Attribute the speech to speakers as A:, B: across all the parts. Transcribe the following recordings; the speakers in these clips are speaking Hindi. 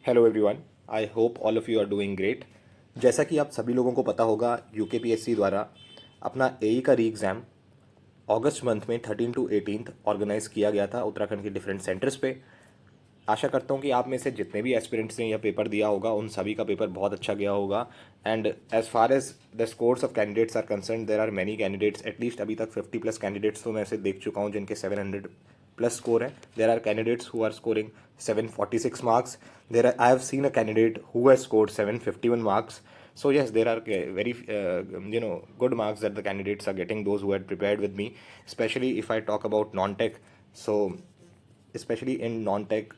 A: Hello everyone, I hope all of you are doing great. जैसा कि आप सभी लोगों को पता होगा, यूकेपीएससी द्वारा अपना एई का री एग्ज़ाम अगस्त मंथ में 13 टू 18 ऑर्गेनाइज किया गया था उत्तराखंड के डिफरेंट सेंटर्स पे। आशा करता हूँ कि आप में से जितने भी एस्पिरेंट्स ने यह पेपर दिया होगा उन सभी का पेपर बहुत अच्छा गया होगा। And as far as the scores of candidates are concern, there are many candidates, at least अभी तक 50+ कैंडिडेट्स तो मैं ऐसे देख चुका हूँ जिनके 700+ स्कोर है। There are candidates who are scoring 746 marks. There I have seen a candidate who has scored 751 marks. So yes, there are very good marks that the candidates are getting, those who had prepared with me, especially if I talk about non-tech. So especially in non-tech,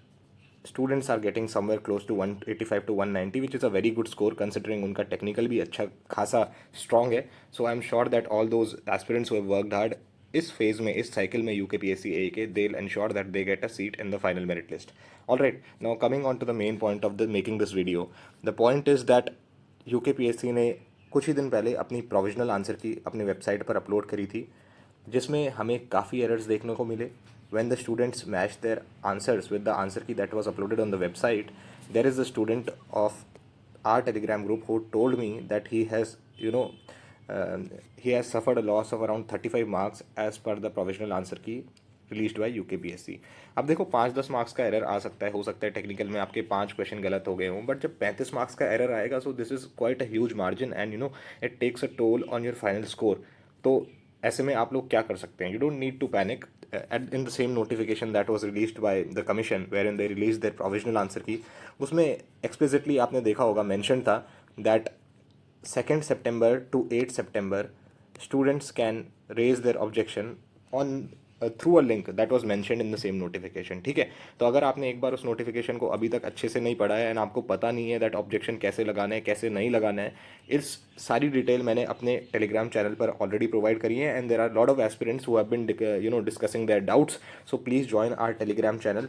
A: students are getting somewhere close to 185 to 190, which is a very good score considering उनका technical भी अच्छा खासा strong है. So I'm sure that all those aspirants who have worked hard इस फेज में, इस साइकिल में यूकेपीएससी ए के, they'll ensure that they get a seat in the final merit list. All right, now coming on to the main point of the making this video. The point is that UKPSC ने कुछ ही दिन पहले अपनी प्रोविजनल आंसर की अपनी वेबसाइट पर अपलोड करी थी, जिसमें हमें काफ़ी एरर्स देखने को मिले. When the students matched their answers with the answer key that was uploaded on the website, there is a student of our Telegram group who told me that he has suffered a loss of around 35 marks as per the provisional answer key release by UKPSC. अब देखो, 5-10 मार्क्स का एरर आ सकता है, हो सकता है टेक्निकल में आपके 5 क्वेश्चन गलत हो गए हों, बट जब 35 मार्क्स का एरर आएगा, so this is quite a huge margin and it takes a toll on your final score. तो ऐसे में आप लोग क्या कर सकते हैं? You don't need to panic. In the same notification that was released by the commission wherein they released their provisional answer key, उसमें explicitly आपने देखा होगा, mentioned था that 2nd September to 8th September students can raise their objection on through a link that was mentioned in the same notification. ठीक है, तो अगर आपने एक बार उस नोटिफिकेशन को अभी तक अच्छे से नहीं पढ़ा है एंड आपको पता नहीं है दैट ऑब्जेक्शन कैसे लगाना है, कैसे नहीं लगाना है, इस सारी डिटेल मैंने अपने टेलीग्राम चैनल पर ऑलरेडी प्रोवाइड करी है. And there are lot of aspirants who have been discussing their doubts. So please join our Telegram channel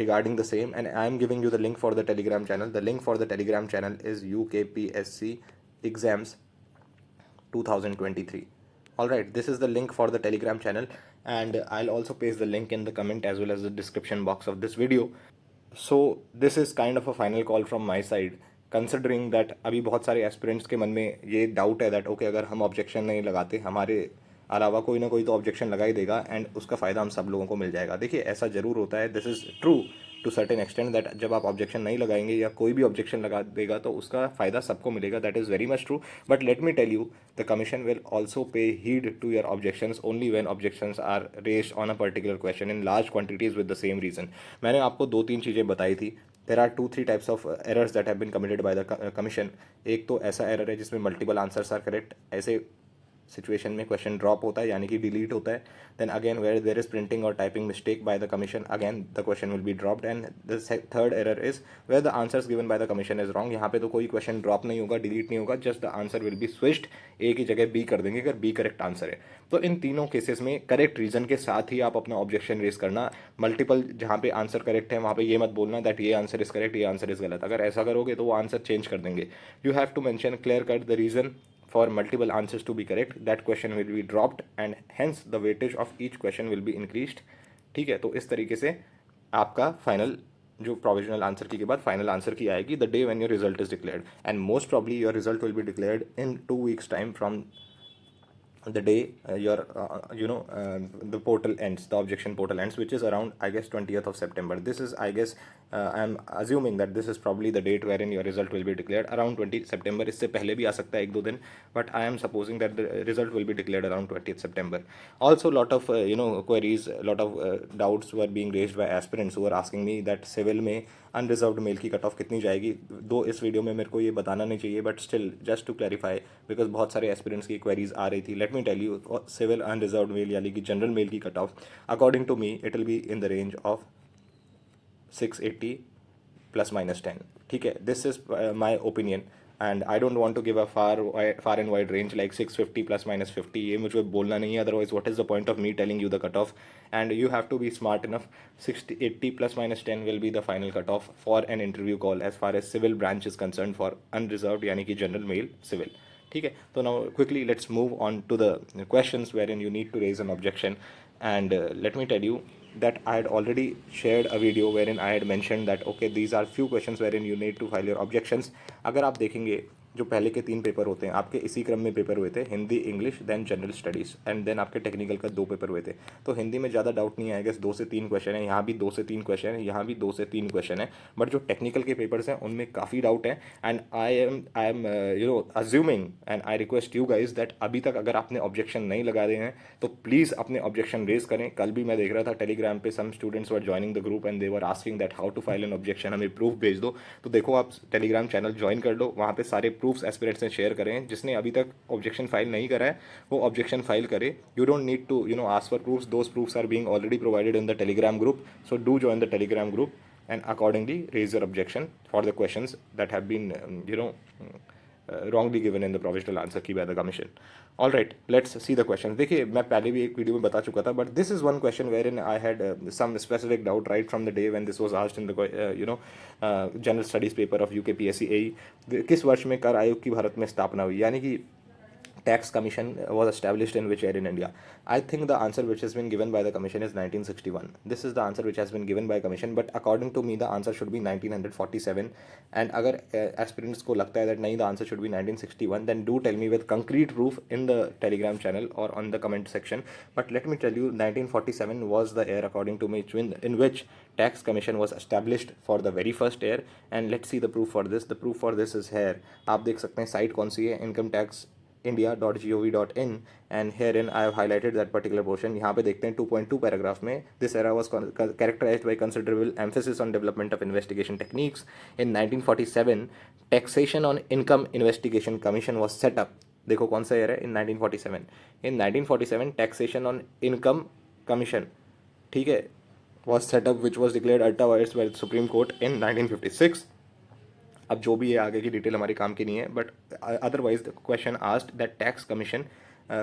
A: regarding the same, and I am giving you the link for the telegram channel. The link for the telegram channel is UKPSC exams 2023. All right, this is the link for the telegram channel, and I'll also paste the link in the comment as well as the description box of this video. So this is kind of a final call from my side, considering that अभी बहुत सारे एस्पिरेंट्स के मन में ये डाउट है दैट ओके, अगर हम ऑब्जेक्शन नहीं लगाते, हमारे अलावा कोई ना कोई तो ऑब्जेक्शन लगा ही देगा एंड उसका फ़ायदा हम सब लोगों को मिल जाएगा. देखिए, ऐसा ज़रूर होता है, this is true to certain extend, that जब आप ऑब्जेक्शन नहीं लगाएंगे या कोई भी ऑब्जेक्शन लगा देगा तो उसका फ़ायदा सबको मिलेगा. That is very much true. But let me tell you, the commission will also pay heed to your objections only when objections are raised on a particular question in large quantities with the same reason. मैंने आपको 2-3 चीज़ें बताई थी. There are 2-3 types of errors that have been committed by the commission. एक तो ऐसा एरर है जिसमें मल्टीपल आंसर्स आर करेक्ट. ऐसे सिचुएशन में क्वेश्चन ड्रॉप होता है, यानी कि डिलीट होता है. Then again where there is printing और typing mistake by the commission, again the question will be dropped. And the third error is where the answers given by the commission is wrong. यहाँ पे तो कोई क्वेश्चन ड्रॉप नहीं होगा, डिलीट नहीं होगा, just the answer will be switched. A की जगह बी कर देंगे अगर बी करेक्ट आंसर है. तो इन तीनों केसेस में करेक्ट रीजन के साथ ही आप अपना ऑब्जेक्शन रेज करना. मल्टीपल जहाँ पे आंसर करेक्ट है वहाँ पे ये मत बोलना दैट ये आंसर इज करेक्ट, ये आंसर इज गलत. अगर ऐसा करोगे तो वो आंसर चेंज कर देंगे. You have to mention clear cut the reason for multiple answers to be correct. That question will be dropped and hence the weightage of each question will be increased. ठीक है, तो इस तरीके से आपका फाइनल जो प्रोविजनल आंसर की के बाद फाइनल आंसर की आएगी the day when your result is declared. And most probably your result will be declared in 2 weeks time from the day the portal ends, the objection portal ends, which is around, I guess, 20th of September. This is, I guess, I'm assuming that this is probably the date wherein your result will be declared around 20 September. इससे पहले भी आ सकता है 1-2 दिन, but I am supposing that the result will be declared around 20th September. Also, lot of queries, lot of doubts were being raised by aspirants who were asking me that civil में अनरिजर्व्ड मेल की कट ऑफ कितनी जाएगी. दो इस वीडियो में मेरे को ये बताना नहीं चाहिए, but still just to clarify, because बहुत सारे एस्पिरेंट्स की क्वेरीज आ रही थी. Let me tell you, civil unreserved male यानी कि जनरल मेल की cut off according to me it will be in the range of 680 ±10. ठीक है, this is my opinion and I don't want to give a far and wide range like 650 ±50. ये मुझे बोलना नहीं है, otherwise what is the point of me telling you the cut off. And you have to be smart enough. 80 ±10 will be the final cut off for an interview call as far as civil branch is concern for unreserved यानी कि जनरल मेल सिविल. ठीक है, तो now quickly let's move on to the questions wherein you need to raise an objection. And let me tell you, that I had already shared a video wherein I had mentioned that okay, these are few questions wherein you need to file your objections. अगर आप देखेंगे जो पहले के 3 पेपर होते हैं आपके इसी क्रम में पेपर हुए थे, Hindi, English, then general studies, and then आपके टेक्निकल का 2 पेपर हुए थे. तो हिंदी में ज़्यादा डाउट नहीं आएगा, 2 से 3 क्वेश्चन है, यहाँ भी 2 से 3 क्वेश्चन है, यहाँ भी 2 से 3 क्वेश्चन है. बट जो टेक्निकल के पेपर्स हैं उनमें काफ़ी डाउट है. And I am assuming and I request you guys that अभी तक अगर आपने ऑब्जेक्शन नहीं लगा रहे हैं तो प्लीज़ अपने ऑब्जेक्शन रेज करें. कल भी मैं देख रहा था टेलीग्राम पे some students were joining the group and they were asking that how to file an objection, हमें प्रूफ भेज दो. तो देखो आप टेलीग्राम चैनल ज्वाइन कर लो, वहाँ पे सारे प्रूफ्स एस्पिरेंट्स ने शेयर करें. जिसने अभी तक ऑब्जेक्शन फाइल नहीं करा है वो ऑब्जेक्शन फाइल करे. You don't need to ask for proofs, those proofs are being already provided in the Telegram group. So do join the Telegram group and accordingly raise your objection for the questions that have been wrongly given in the provisional answer key by the commission. All right, let's see the questions. देखिए मैं पहले भी एक वीडियो में बता चुका था, but this is one question wherein I had some specific doubt right from the day when this was asked in the general studies paper of UKPSC AE. किस वर्ष में कर आयोग की भारत में स्थापना हुई, यानी कि tax commission was established in which year in India? I think the answer which has been given by the commission is 1961. This is the answer which has been given by commission, but according to me the answer should be 1947. And अगर aspirants को लगता है that नहीं, the answer should be 1961, then do tell me with concrete proof in the telegram channel or on the comment section. But let me tell you, 1947 was the year according to me in which tax commission was established for the very first year. And let's see the proof for this. The proof for this is here. आप देख सकते हैं साइट कौन सी है, income tax india.gov.in, and herein I have highlighted that particular portion. यहाँ पे देखते हैं 2.2 पैराग्राफ में, this era was characterized by considerable emphasis on development of investigation techniques. In 1947 taxation on income investigation commission was set up. देखो कौन सा ईयर है, in 1947. In 1947 taxation on income commission, ठीक है, was set up, which was declared ultra vires by the Supreme Court in 1956. अब जो भी है आगे की डिटेल हमारी काम की नहीं है, but otherwise the question asked that tax commission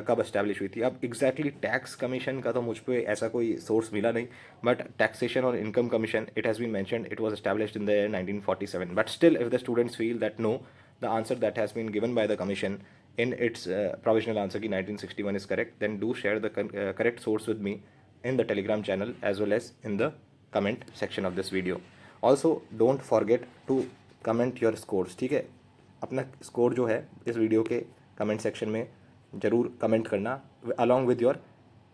A: कब एस्टैब्लिश हुई थी. अब एग्जैक्टली टैक्स कमीशन का तो मुझ पे ऐसा कोई सोर्स मिला नहीं, बट टैक्सेशन और income commission, it has been mentioned, it was established in the year 1947. But still if the students feel that no, the answer that has been given by the commission in its provisional answer की 1961 is correct, then do share the correct source with me in the telegram channel as well as in the comment section of this video. Also don't forget to comment your scores, ठीक है. अपना स्कोर जो है इस वीडियो के कमेंट सेक्शन में ज़रूर कमेंट करना along with your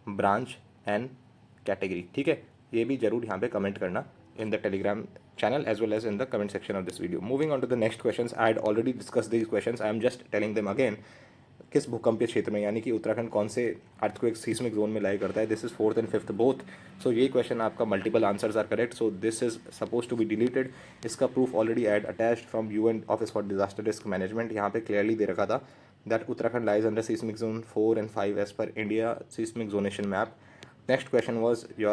A: branch and category, ठीक है. ये भी ज़रूर यहाँ पे कमेंट करना in the telegram channel as well as in the comment section of this video. Moving on to the next questions, I had already discussed these questions, I am just telling them again. किस भूकंपीय क्षेत्र में, यानी कि उत्तराखंड कौन से अर्थक्वेक सीस्मिक जोन में लाई करता है, this is 4th and 5th both. So ये क्वेश्चन आपका multiple answers are correct, so this is suppose to be deleted. इसका proof already add attached from UN office for disaster risk management. यहाँ पे क्लियरली दे रखा था that Uttarakhand lies under seismic zone 4 and 5 as per India seismic zonation map. Next question was your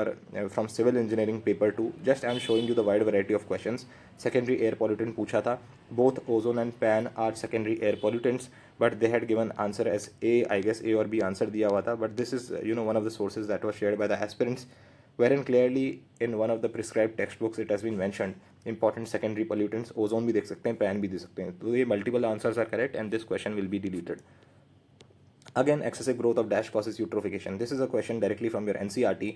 A: from civil engineering paper 2. Just I am showing you the wide variety of questions. Secondary air pollutant पूछा था. Both ozone and pan are secondary air pollutants, but they had given answer as A. I guess A or B answer दिया हुआ था. But this is one of the sources that was shared by the aspirants, wherein clearly in one of the prescribed textbooks it has been mentioned important secondary pollutants. Ozone भी देख सकते हैं, pan भी देख सकते हैं. तो ये multiple answers are correct and this question will be deleted. Again, excessive growth of dash causes eutrophication. This is a question directly from your NCERT.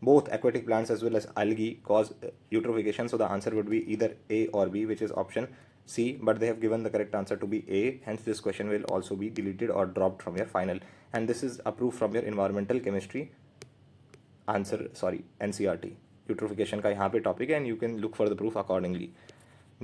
A: Both aquatic plants as well as algae cause eutrophication. So the answer would be either A or B, which is option C. But they have given the correct answer to be A. Hence, this question will also be deleted or dropped from your final. And this is approved from your environmental chemistry answer. Sorry, NCERT. Eutrophication का यहाँ पे topic है and you can look for the proof accordingly.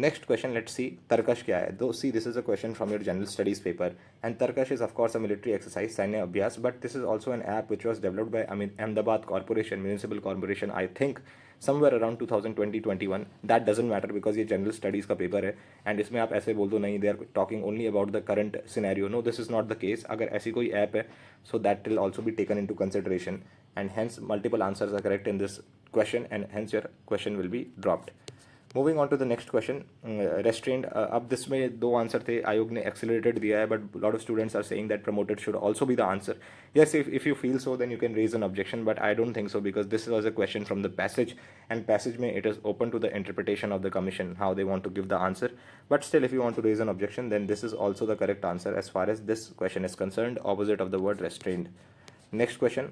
A: Next question, let's see Tarkash क्या है. Though see, this is a question from your general studies paper, and Tarkash is of course a military exercise, सैन्य अभ्यास, but this is also an app which was developed by Ahmedabad Corporation, municipal corporation, I think somewhere around 2020-21. That doesn't matter because ये general studies का paper है and इसमें आप ऐसे बोल दो नहीं, they are talking only about the current scenario. No, this is not the case. अगर ऐसी कोई app है, so that will also be taken into consideration, and hence multiple answers are correct in this question and hence your question will be dropped. Moving on to the next question, restrained. अब दिसमें 2 आंसर थे, आयोग ने एक्सेलरेटेड दिया है, but lot of students are saying that promoted should also be the answer. Yes, if you feel so then you can raise an objection, but I don't think so because this was a question from the passage and passage में it is open to the interpretation of the commission how they want to give the answer. But still if you want to raise an objection then this is also the correct answer as far as this question is concerned, opposite of the word restrained. Next question,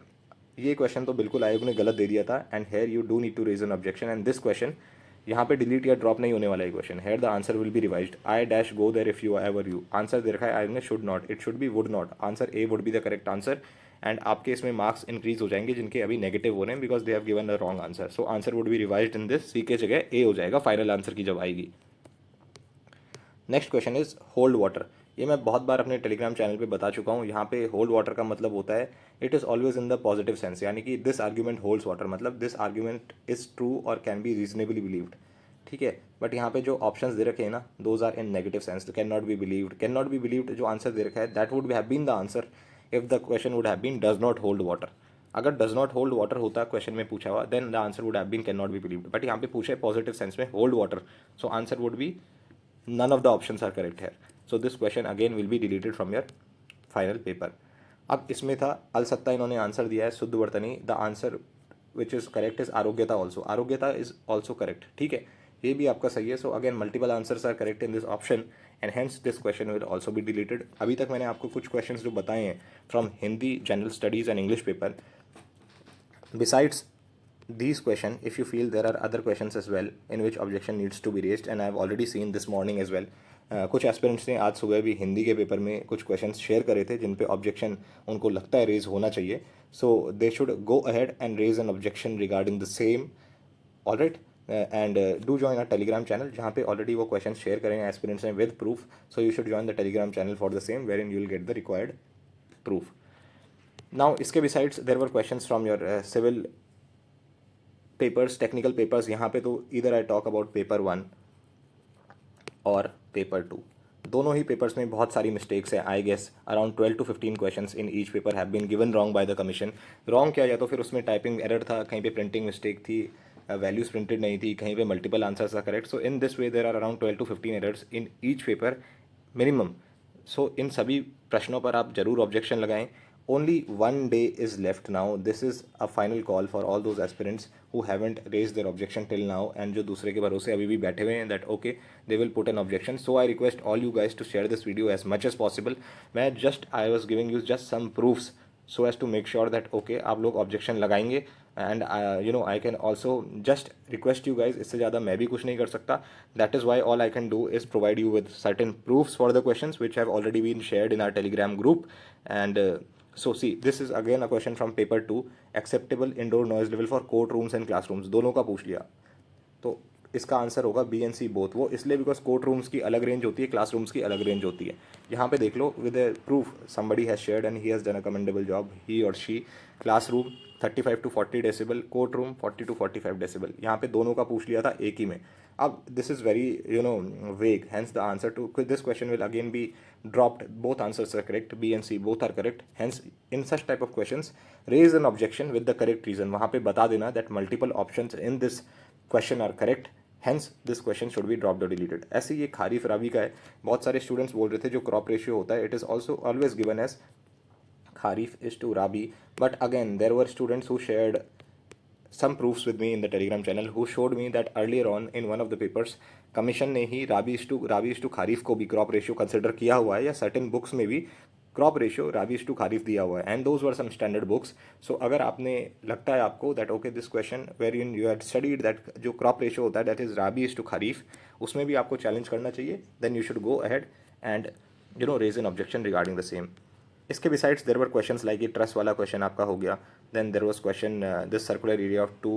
A: ये क्वेश्चन तो बिल्कुल आयोग ने गलत दे दिया था, and here you do need to raise an objection, and this question यहाँ पे डिलीट या ड्रॉप नहीं होने वाला है question. Here the answer will be revised, I dash go there if you ever you, answer दे रखा है आयोग ने should not, it should be would not, answer A would be the correct answer, and आपके इसमें मार्क्स इंक्रीज हो जाएंगे जिनके अभी नेगेटिव हो रहे हैं because they have given a wrong answer. So answer would be revised in this, C के जगह ए हो जाएगा फाइनल आंसर की जब आएगी। Next question is hold water. ये मैं बहुत बार अपने टेलीग्राम चैनल पे बता चुका हूँ। यहाँ पे होल्ड वाटर का मतलब होता है it is always in the positive sense, यानी कि दिस आर्ग्यूमेंट होल्ड्स वाटर, मतलब दिस आर्ग्यूमेंट इज ट्रू और कैन बी रीजनेबली बिलीव्ड। ठीक है, बट यहाँ पे जो ऑप्शंस दे रखे हैं ना, those are in negative sense, can not be believed. Can not be believed जो आंसर दे रखा है that would have been the answer if the question would have been does not hold water. अगर डज नॉट होल्ड वाटर होता क्वेश्चन में पूछा हुआ, then the answer would have been can not be believed, but यहाँ पे पूछा है पॉजिटिव सेंस में hold water, so answer would B none of the options are correct here, so this question again will be deleted from your final paper। अब इसमें था अलसत्ता, इन्होंने आंसर दिया है शुद्ध वर्तनी, the answer which is correct is आरोग्यता ऑल्सो, आरोग्यता इज ऑल्सो करेक्ट। ठीक है, ये भी आपका सही है। So again multiple answers are correct in this option and hence this question will also be deleted. अभी तक मैंने आपको कुछ क्वेश्चन जो बताए हैं from Hindi general studies and English paper, besides these question, if you feel there are other questions as well in which objection needs to be raised, and I have already seen this morning as well, कुछ एस्पिरेंट्स ने आज सुबह भी हिंदी के पेपर में कुछ क्वेश्चंस शेयर करे थे जिन पे ऑब्जेक्शन उनको लगता है रेज होना चाहिए, so they should go ahead and raise an objection regarding the same. Alright, and do join a Telegram channel जहाँ पे ऑलरेडी वो क्वेश्चन शेयर करेंगे एस्पिरेंट्स ने with proof, so you should join the Telegram channel for the same wherein you will get the required proof. Now इसके besides there were questions from your civil papers, technical papers. यहाँ पे तो इधर आई टॉक अबाउट पेपर 1 और पेपर 2, दोनों ही पेपर्स में बहुत सारी मिस्टेक्स है। I guess around 12 to 15 questions in each paper have been given wrong by the commission. Wrong क्या, या तो फिर उसमें टाइपिंग एरर था, कहीं पे प्रिंटिंग मिस्टेक थी, वैल्यूज प्रिंटेड नहीं थी, कहीं पे multiple answers are correct. So in this way there are around 12 to 15 errors in each paper minimum. So in सभी प्रश्नों पर आप जरूर ऑब्जेक्शन लगाएं। Only one day is left now. This is a final call for all those aspirants who haven't raised their objection till now and जो दूसरे के भरोसे अभी भी बैठे हुए हैं that okay they will put an objection. So I request all you guys to share this video as much as possible. I was giving you just some proofs so as to make sure that okay आप लोग objection लगाएंगे, and I can also just request you guys, इससे ज़्यादा मैं भी कुछ नहीं कर सकता। That is why all I can do is provide you with certain proofs for the questions which have already been shared in our Telegram group, and so see, this is again a question from paper 2, acceptable indoor noise level for courtrooms and classrooms, दोनों का पूछ लिया, तो इसका आंसर होगा बी एंड सी बोथ। वो इसलिए बिकॉज कोर्ट रूम्स की अलग रेंज होती है, क्लासरूम्स की अलग रेंज होती है। यहाँ पे देख लो with proof somebody has shared and he has done a commendable job, he और she. Classroom 35 to 40 decibel, court room 40 to 45 decibel. यहाँ पे दोनों का पूछ लिया था एक ही में। अब this is very vague, hence the answer to this question will again be dropped, both answers are correct, B and C both are correct, hence in such type of questions raise an objection with the correct reason, वहाँ पे बता देना that multiple options in this question are correct, hence this question should be dropped or deleted। ऐसे ये खारिफ रावी का है, बहुत सारे स्टूडेंट्स बोल रहे थे जो क्रॉप रेशियो होता है it is also always given as Kharif is to Rabi, but again there were students who shared some proofs with me in the Telegram channel who showed me that earlier on in one of the papers commission ने ही राबी इज टू खारिफ को भी क्रॉप रेशियो कंसिडर किया हुआ है, या सर्टेन बुक्स में भी crop ratio rabi is to kharif दिया हुआ है, and those were some standard books. So अगर आपने लगता है आपको that okay this question wherein you had studied that जो क्रॉप रेशियो होता है that is rabi is to kharif, उसमें भी आपको चैलेंज करना चाहिए, then you should go ahead and raise an objection regarding the same. इसके besides there were question like ये ट्रस वाला क्वेश्चन आपका हो गया, then there was question this circular area of 2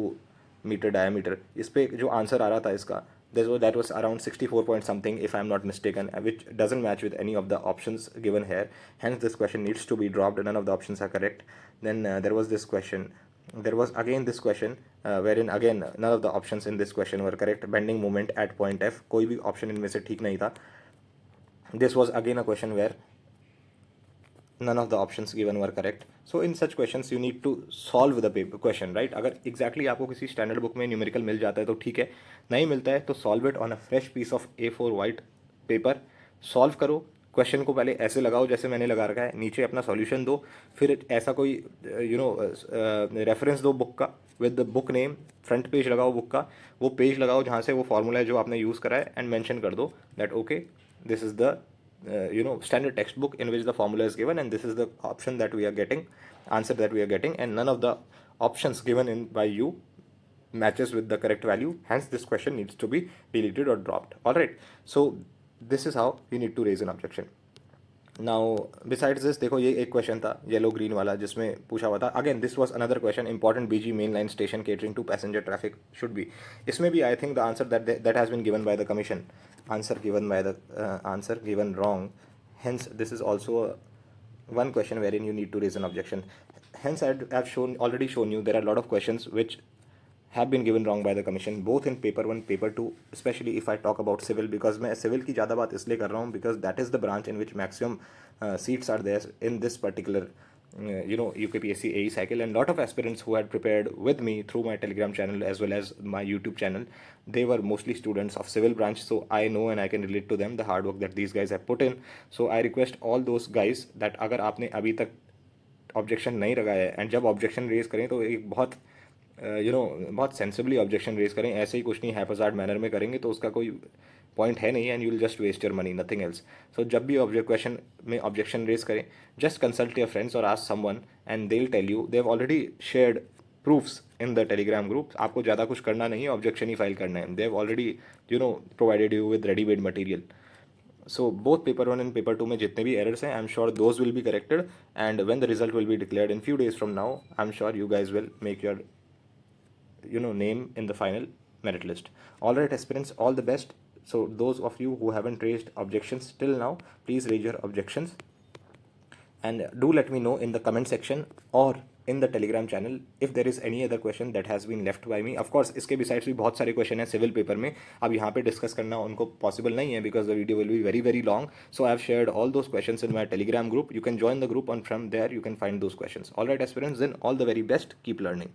A: metre diameter, इस पर जो आंसर आ रहा था इसका that was around 64 point something if I am not mistaken, which doesn't match with any of the options given here, hence this question needs to be dropped, none of the options are correct। Then there was this question, there was again this question wherein again none of the options in this question were correct, bending moment at point F, कोई भी option इनमें से ठीक नहीं था। This was again a question where none of the options given were correct, so in such questions you need to solve the paper question, right? अगर exactly आपको किसी स्टैंडर्ड बुक में न्यूमेरिकल मिल जाता है तो ठीक है, नहीं मिलता है तो solve it on a fresh piece of A4 white paper, solve करो क्वेश्चन को, पहले ऐसे लगाओ जैसे मैंने लगा रखा है, नीचे अपना सॉल्यूशन दो, फिर ऐसा कोई रेफरेंस दो बुक का with the book name, front page लगाओ बुक का, वो पेज लगाओ जहाँ से वो फार्मूला है जो आपने यूज़ करा है, एंड मेंशन कर दो that okay this is the standard textbook in which the formula is given, and this is the option that we are getting, answer that we are getting, and none of the options given in by you matches with the correct value. Hence, this question needs to be deleted or dropped. All right. So this is how you need to raise an objection. Now besides this देखो, ये एक क्वेश्चन था येलो ग्रीन वाला जिसमें पूछा हुआ था, again this was another question, important BG main line station catering to passenger traffic should be. इसमें भी I think the answer that has been given by the commission, answer given wrong. Hence, this is also one question wherein you need to raise an objection. Hence, I've already shown you there are a lot of questions which have been given wrong by the commission, both in paper 1, paper 2, especially if I talk about civil, because मैं civil की ज़्यादा बात इसलिए कर रहा हूँ because that is the branch in which maximum seats are there in this particular UKPSC AE cycle, and lot of aspirants who had prepared with me through my Telegram channel as well as my YouTube channel, they were mostly students of civil branch, so I know and I can relate to them the hard work that these guys have put in. So I request all those guys that अगर आपने अभी तक ऑब्जेक्शन नहीं लगाया है, एंड जब ऑब्जेक्शन रेज करें तो एक बहुत बहुत सेंसिबली ऑब्जेक्शन रेज करें, ऐसे ही कुछ नहीं हैपजार्ड मैनर में करेंगे तो उसका कोई पॉइंट है नहीं, and you will just waste your money, nothing else. So जब भी क्वेश्चन में ऑब्जेक्शन रेज करें, जस्ट कंसल्ट योर फ्रेंड्स और ask someone and they will tell you, they have already shared proofs in the Telegram group. आपको ज़्यादा कुछ करना नहीं है, ऑब्जेक्शन ही फाइल करना है. दे have already provided you with readymade material. So both paper 1 and paper 2 में जितने भी errors हैं, I'm sure those will be corrected, and when the result will be declared in few days from now, I'm sure you guys will make your name in the final merit list. All right, aspirants, all the best. So those of you who haven't raised objections till now, please raise your objections, and do let me know in the comment section or in the telegram channel if there is any other question that has been left by me. Of course, इसके besides भी बहुत सारे क्वेश्चन हैं सिविल पेपर में, अब यहाँ पे डिस्कस करना उनको पॉसिबल नहीं है because the video will be very very long. So I have shared all those questions in my telegram group. You can join the group, and from there you can find those questions. All right, aspirants, then all the very best. Keep learning.